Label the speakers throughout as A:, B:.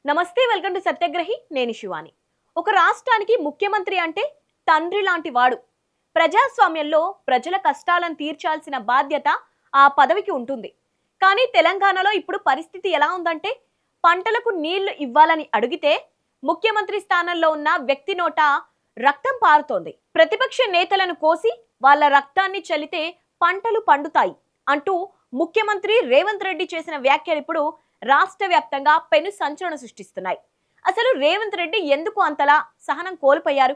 A: నమస్తే, welcome to సత్యగ్రహి. నేను శివాని. ఒక రాష్ట్రానికి ముఖ్యమంత్రి అంటే తండ్రి లాంటి వాడు. ప్రజాస్వామ్యంలో ప్రజల కష్టాలను తీర్చాల్సిన బాధ్యత ఆ పదవికి ఉంటుంది. కానీ తెలంగాణలో ఇప్పుడు పరిస్థితి ఎలా ఉందంటే, పంటలకు నీళ్లు ఇవ్వాలని అడిగితే ముఖ్యమంత్రి స్థానంలో ఉన్న వ్యక్తి నోట రక్తం పారుతోంది. ప్రతిపక్ష నేతలను కోసి వాళ్ళ రక్తాన్ని చల్లితే పంటలు పండుతాయి అంటూ ముఖ్యమంత్రి రేవంత్ రెడ్డి చేసిన వ్యాఖ్యలు ఇప్పుడు రాష్ట్ర వ్యాప్తంగా పెను సంచలన సృష్టిస్తున్నాయి. అసలు రేవంత్ రెడ్డి ఎందుకు అంతలా సహనం కోల్పోయారు?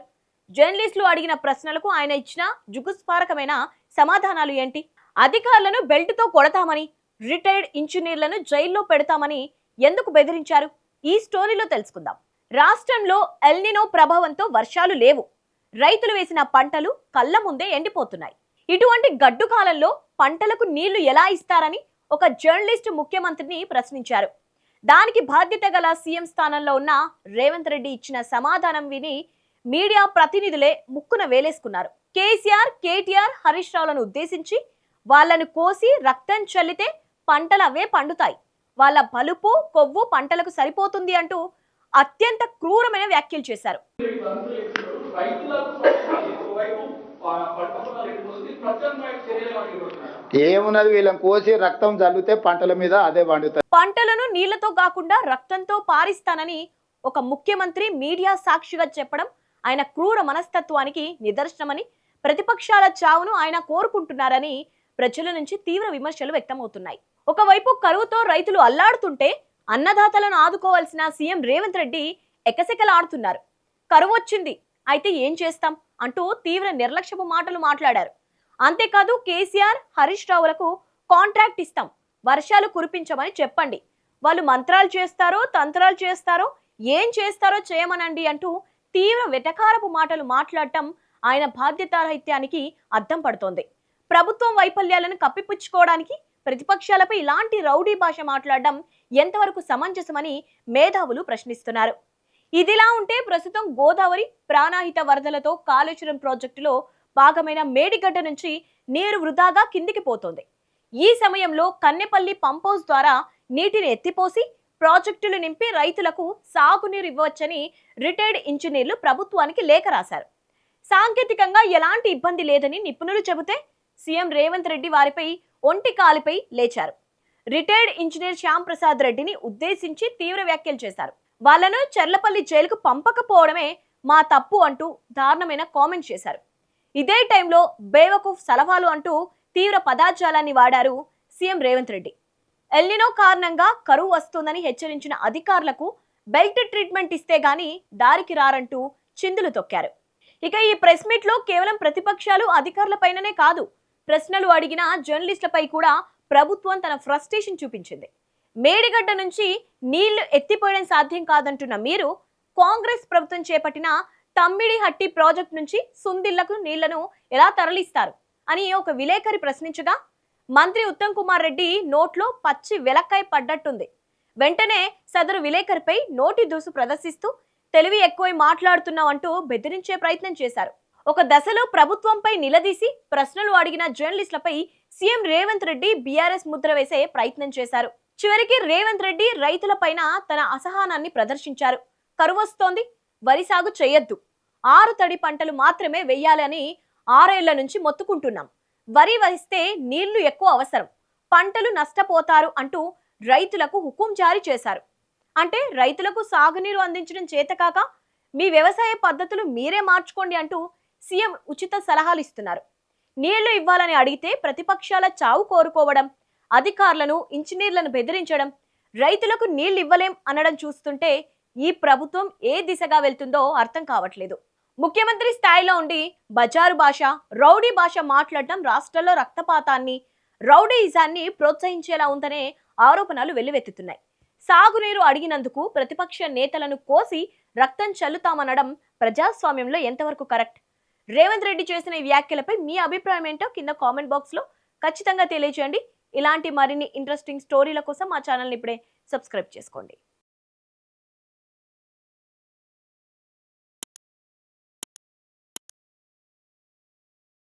A: జర్నలిస్టులు అడిగిన ప్రశ్నలకు ఆయన ఇచ్చిన జుగుస్పారకమైన సమాధానాలు ఏంటి? అధికారులను బెల్ట్తో కొడతామని, రిటైర్డ్ ఇంజనీర్లను జైల్లో పెడతామని ఎందుకు బెదిరించారు? ఈ స్టోరీలో తెలుసుకుందాం. రాష్ట్రంలో ఎల్నినో ప్రభావంతో వర్షాలు లేవు. రైతులు వేసిన పంటలు కళ్ళ ముందే ఎండిపోతున్నాయి. ఇటువంటి గడ్డు కాలంలో పంటలకు నీళ్లు ఎలా ఇస్తారని ఒక జర్నలిస్ట్ ముఖ్యమంత్రిని ప్రశ్నించారు. దానికి బాధ్యత గల సీఎం స్థానంలో ఉన్న రేవంత్ రెడ్డి ఇచ్చిన సమాధానం విని మీడియా ప్రతినిధులే ముక్కున వేలేసుకున్నారు. కేసీఆర్, కేటీఆర్, హరీష్ రావులను ఉద్దేశించి వాళ్లను కోసి రక్తం చల్లితే పంటలు అవే పండుతాయి, వాళ్ళ బలుపు కొవ్వు పంటలకు సరిపోతుంది అంటూ అత్యంత క్రూరమైన వ్యాఖ్యలు చేశారు.
B: ఏమున్నది, వీళ్ళని కోసి రక్తం చల్లితే పంటల మీద అదే పండుతాయి.
A: పంటలను నీళ్లతో కాకుండా రక్తంతో పారిస్తానని ఒక ముఖ్యమంత్రి మీడియా సాక్షిగా చెప్పడం ఆయన క్రూర మనస్తత్వానికి నిదర్శనమని, ప్రతిపక్షాల చావును ఆయన కోరుకుంటున్నారని ప్రజల నుంచి తీవ్ర విమర్శలు వ్యక్తమవుతున్నాయి. ఒకవైపు కరువుతో రైతులు అల్లాడుతుంటే అన్నదాతలను ఆదుకోవాల్సిన సీఎం రేవంత్ రెడ్డి ఎకసెకలాడుతున్నారు. కరువు వచ్చింది, అయితే ఏం చేస్తాం అంటూ తీవ్ర నిర్లక్ష్యపు మాటలు మాట్లాడారు. అంతేకాదు, కేసీఆర్, హరీష్ రావులకు కాంట్రాక్ట్ ఇస్తాం, వర్షాలు కురిపించమని చెప్పండి, వాళ్ళు మంత్రాలు చేస్తారో తంత్రాలు చేస్తారో ఏం చేస్తారో చేయమనండి అంటూ తీవ్ర వెటకారపు మాటలు మాట్లాడటం ఆయన బాధ్యతారహిత్యానికి అద్దం పడుతోంది. ప్రభుత్వం వైఫల్యాలను కప్పిపుచ్చుకోవడానికి ప్రతిపక్షాలపై ఇలాంటి రౌడీ భాష మాట్లాడడం ఎంతవరకు సమంజసమని మేధావులు ప్రశ్నిస్తున్నారు. ఇదిలా ఉంటే ప్రస్తుతం గోదావరి ప్రాణాహిత వరదలతో కాళేశ్వరం ప్రాజెక్టులో భాగమైన మేడిగడ్డ నుంచి నీరు వృధాగా కిందికి పోతోంది. ఈ సమయంలో కన్నెపల్లి పంప్ హౌస్ ద్వారా నీటిని ఎత్తిపోసి ప్రాజెక్టులు నింపి రైతులకు సాగునీరు ఇవ్వవచ్చని రిటైర్డ్ ఇంజనీర్లు ప్రభుత్వానికి లేఖ రాశారు. సాంకేతికంగా ఎలాంటి ఇబ్బంది లేదని నిపుణులు చెబితే సీఎం రేవంత్ రెడ్డి వారిపై ఒంటి కాలిపై లేచారు. రిటైర్డ్ ఇంజనీర్ శ్యామ్ ప్రసాద్ రెడ్డిని ఉద్దేశించి తీవ్ర వ్యాఖ్యలు చేశారు. వాళ్ళను చెర్లపల్లి జైలుకు పంపకపోవడమే మా తప్పు అంటూ దారుణమైన కామెంట్ చేశారు. ఇదే టైంలో బేవకూఫ్ సలహాలు అంటూ తీవ్ర పదాజాలాన్ని వాడారు సీఎం రేవంత్ రెడ్డి. ఎల్నినో కారణంగా కరువు వస్తుందని హెచ్చరించిన అధికారులకు బెల్ట్ ట్రీట్మెంట్ ఇస్తే గాని దారికి రారంటూ చిందులు తొక్కారు. ఇక ఈ ప్రెస్ మీట్ లో కేవలం ప్రతిపక్షాలు అధికారులపైననే కాదు, ప్రశ్నలు అడిగిన జర్నలిస్టులపై కూడా ప్రభుత్వం తన ఫ్రస్ట్రేషన్ చూపించింది. మేడిగడ్డ నుంచి నీళ్లు ఎత్తిపోయడం సాధ్యం కాదంటున్న మీరు కాంగ్రెస్ ప్రభుత్వం చేపట్టిన తమ్మిడిహట్టి ప్రాజెక్టు నుంచి సుందిళ్లకు నీళ్లను ఎలా తరలిస్తారు అని ఒక విలేకరి ప్రశ్నించగా మంత్రి ఉత్తమ్ కుమార్ రెడ్డి నోట్లో పచ్చి వెలక్కాయ పడ్డట్టుంది. వెంటనే సదరు విలేకరిపై నోటి దూసు ప్రదర్శిస్తూ తెలివి ఎక్కువై మాట్లాడుతున్నావంటూ బెదిరించే ప్రయత్నం చేశారు. ఒక దశలో ప్రభుత్వంపై నిలదీసి ప్రశ్నలు అడిగిన జర్నలిస్టులపై సీఎం రేవంత్ రెడ్డి బీఆర్ఎస్ ముద్ర వేసే ప్రయత్నం చేశారు. చివరికి రేవంత్ రెడ్డి రైతులపైన తన అసహనాన్ని ప్రదర్శించారు. కరువస్తోంది, వరి సాగు చేయొద్దు, 6 తడి పంటలు మాత్రమే వెయ్యాలని 6 ఏళ్ల నుంచి మొత్తుకుంటున్నాం, వరి వేస్తే నీళ్లు ఎక్కువ అవసరం, పంటలు నష్టపోతారు అంటూ రైతులకు హుకుం జారీ చేశారు. అంటే రైతులకు సాగునీరు అందించడం చేతకాక మీ వ్యవసాయ పద్ధతులు మీరే మార్చుకోండి అంటూ సీఎం ఉచిత సలహాలు ఇస్తున్నారు. నీళ్లు ఇవ్వాలని అడిగితే ప్రతిపక్షాల చావు కోరుకోవడం, అధికారులను ఇంజనీర్లను బెదిరించడం, రైతులకు నీళ్లు ఇవ్వలేం అనడం చూస్తుంటే ఈ ప్రభుత్వం ఏ దిశగా వెళ్తుందో అర్థం కావట్లేదు. ముఖ్యమంత్రి స్థాయిలో ఉండి బజారు భాష, రౌడీ భాష మాట్లాడటం రాష్ట్రంలో రక్తపాతాన్ని, రౌడీయిజాన్ని ప్రోత్సహించేలా ఉందనే ఆరోపణలు వెల్లువెత్తుతున్నాయి. సాగునీరు అడిగినందుకు ప్రతిపక్ష నేతలను కోసి రక్తం చల్లుతామనడం ప్రజాస్వామ్యంలో ఎంతవరకు కరెక్ట్? రేవంత్ రెడ్డి చేసిన ఈ వ్యాఖ్యలపై మీ అభిప్రాయం ఏంటో కింద కామెంట్ బాక్స్ లో ఖచ్చితంగా తెలియజేయండి. ఇలాంటి మరిన్ని ఇంట్రెస్టింగ్ స్టోరీల కోసం మా ఛానల్ని ఇప్పుడే సబ్స్క్రైబ్ చేసుకోండి.